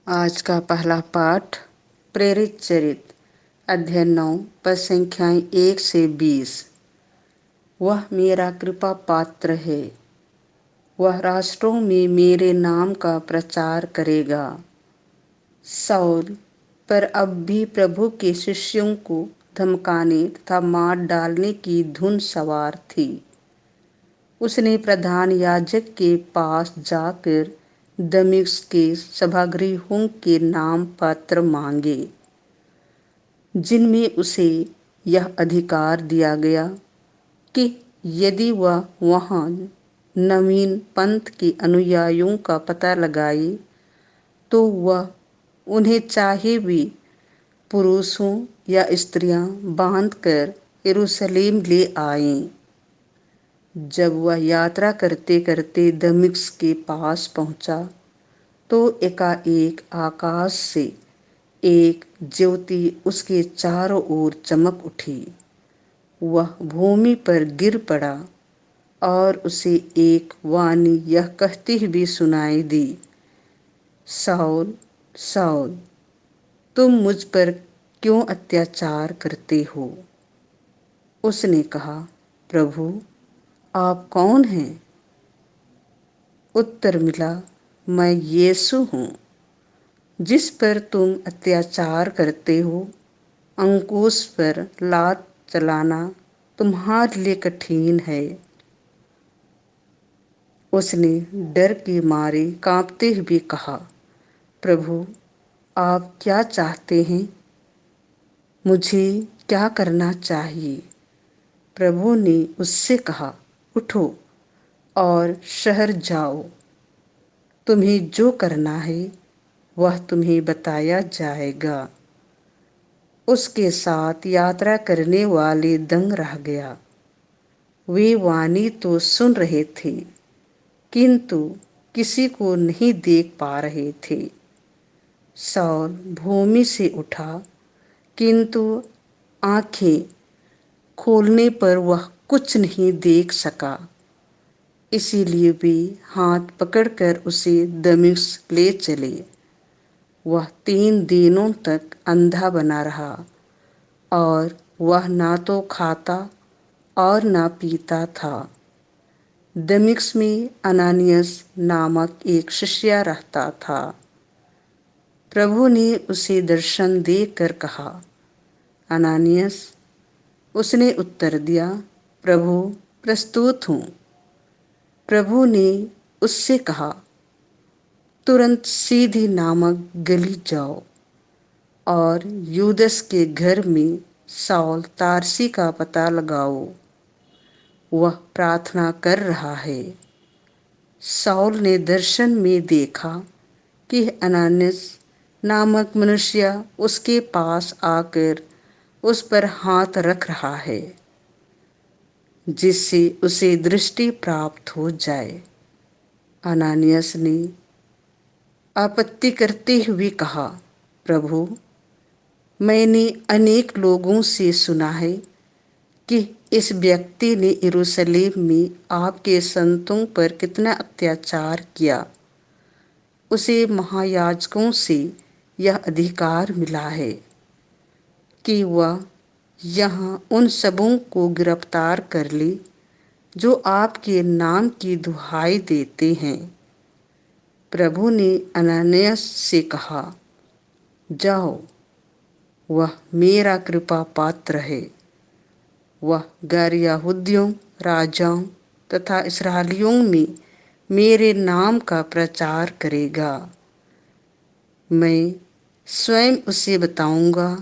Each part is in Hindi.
आज का पहला पाठ प्रेरित चरित अध्याय 9 पद संख्याएं 1 से 20। वह मेरा कृपा पात्र है, वह राष्ट्रों में मेरे नाम का प्रचार करेगा। साउल पर अब भी प्रभु के शिष्यों को धमकाने तथा मार डालने की धुन सवार थी। उसने प्रधान याजक के पास जाकर दमिश्क के सभागृहों के नाम पत्र मांगे, जिनमें उसे यह अधिकार दिया गया कि यदि वह वहां नवीन पंथ के अनुयायियों का पता लगाए तो वह उन्हें चाहे भी पुरुषों या स्त्रियां बांधकर यरूशलेम ले आए। जब वह यात्रा करते करते दमिश्क के पास पहुंचा तो एकाएक आकाश से एक ज्योति उसके चारों ओर चमक उठी। वह भूमि पर गिर पड़ा और उसे एक वाणी यह कहती हुई सुनाई दी, साउल साउल, तुम मुझ पर क्यों अत्याचार करते हो? उसने कहा, प्रभु आप कौन हैं? उत्तर मिला, मैं यीशु हूँ, जिस पर तुम अत्याचार करते हो। अंकुश पर लात चलाना तुम्हारे लिए कठिन है। उसने डर के मारे कांपते हुए कहा, प्रभु आप क्या चाहते हैं? मुझे क्या करना चाहिए? प्रभु ने उससे कहा, उठो और शहर जाओ, तुम्हें जो करना है वह तुम्हें बताया जाएगा। उसके साथ यात्रा करने वाले दंग रह गया। वे वाणी तो सुन रहे थे किंतु किसी को नहीं देख पा रहे थे। साउल भूमि से उठा किंतु आंखें खोलने पर वह कुछ नहीं देख सका। इसीलिए वे हाथ पकड़कर उसे दमिश्क ले चले। वह 3 दिनों तक अंधा बना रहा और वह ना तो खाता और ना पीता था। दमिश्क में अनानियास नामक एक शिष्य रहता था। प्रभु ने उसे दर्शन देकर कहा, अनानियास। उसने उत्तर दिया, प्रभु प्रस्तुत हूँ। प्रभु ने उससे कहा, तुरंत सीधी नामक गली जाओ और यूदस के घर में साउल तारसी का पता लगाओ। वह प्रार्थना कर रहा है। साउल ने दर्शन में देखा कि अनानियास नामक मनुष्य उसके पास आकर उस पर हाथ रख रहा है, जिससे उसे दृष्टि प्राप्त हो जाए। अनानियास ने आपत्ति करते हुए कहा, प्रभु मैंने अनेक लोगों से सुना है कि इस व्यक्ति ने यरूशलेम में आपके संतों पर कितना अत्याचार किया। उसे महायाजकों से यह अधिकार मिला है कि वह यहाँ उन सबों को गिरफ्तार कर ले जो आपके नाम की दुहाई देते हैं। प्रभु ने अनानियास से कहा, जाओ, वह मेरा कृपा पात्र है। वह गैर यहूदियों, राजाओं तथा इस्राएलियों में मेरे नाम का प्रचार करेगा। मैं स्वयं उसे बताऊंगा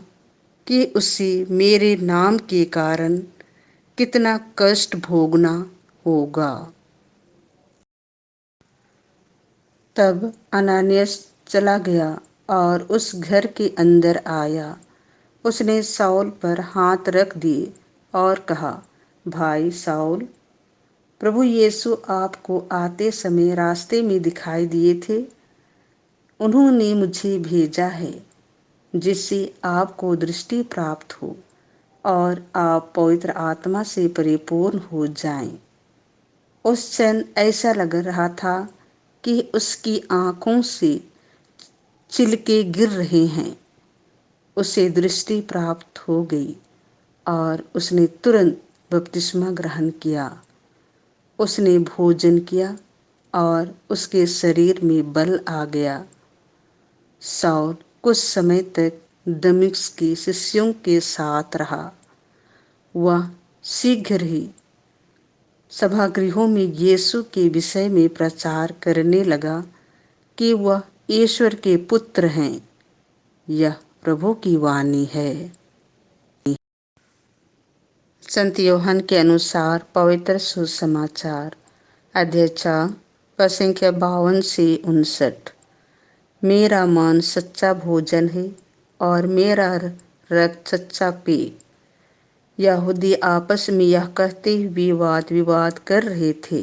कि उसे मेरे नाम के कारण कितना कष्ट भोगना होगा। तब अनानियास चला गया और उस घर के अंदर आया। उसने साउल पर हाथ रख दिए और कहा, भाई साउल, प्रभु यीशु आपको आते समय रास्ते में दिखाई दिए थे। उन्होंने मुझे भेजा है जिससे आपको दृष्टि प्राप्त हो और आप पवित्र आत्मा से परिपूर्ण हो जाएं। उस क्षण ऐसा लग रहा था कि उसकी आंखों से छिलके गिर रहे हैं। उसे दृष्टि प्राप्त हो गई और उसने तुरंत बपतिस्मा ग्रहण किया। उसने भोजन किया और उसके शरीर में बल आ गया। शाऊल कुछ समय तक दमिश्क के शिष्यों के साथ रहा। वह शीघ्र ही सभागृहों में यीशु के विषय में प्रचार करने लगा कि वह ईश्वर के पुत्र हैं। यह प्रभु की वाणी है। संत यूहन्ना के अनुसार पवित्र सुसमाचार अध्याय 4 पद संख्या 52 से 59। मेरा मांस सच्चा भोजन है और मेरा रक्त सच्चा पेय। यहूदी आपस में यह कहते हुए वाद विवाद कर रहे थे,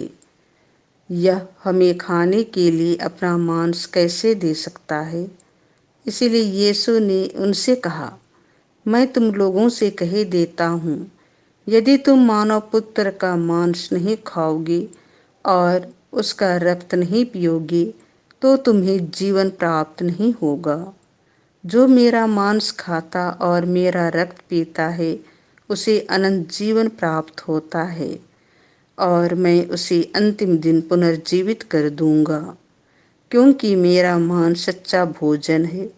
यह हमें खाने के लिए अपना मांस कैसे दे सकता है। इसीलिए यीशु ने उनसे कहा, मैं तुम लोगों से कह देता हूँ, यदि तुम मानव पुत्र का मांस नहीं खाओगे और उसका रक्त नहीं पियोगे तो तुम्हें जीवन प्राप्त नहीं होगा। जो मेरा मांस खाता और मेरा रक्त पीता है उसे अनंत जीवन प्राप्त होता है और मैं उसे अंतिम दिन पुनर्जीवित कर दूंगा, क्योंकि मेरा मांस सच्चा भोजन है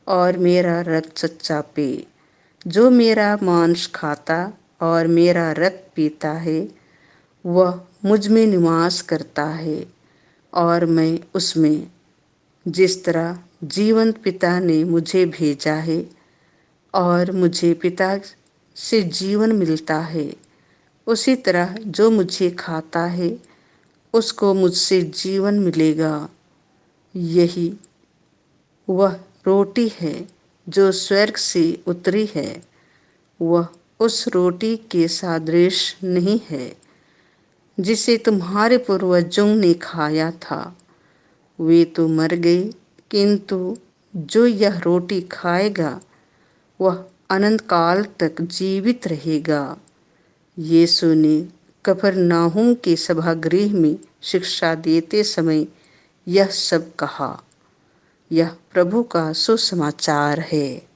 और मेरा रक्त सच्चा पेय। जो मेरा मांस खाता और मेरा रक्त पीता है वह मुझ में निवास करता है और मैं उसमें। जिस तरह जीवंत पिता ने मुझे भेजा है और मुझे पिता से जीवन मिलता है, उसी तरह जो मुझे खाता है उसको मुझसे जीवन मिलेगा। यही वह रोटी है जो स्वर्ग से उतरी है। वह उस रोटी के सदृश नहीं है जिसे तुम्हारे पूर्वजों ने खाया था, वे तो मर गए, किंतु जो यह रोटी खाएगा वह अनंत काल तक जीवित रहेगा। यीशु ने कफरनाहूम के सभागृह में शिक्षा देते समय यह सब कहा। यह प्रभु का सुसमाचार है।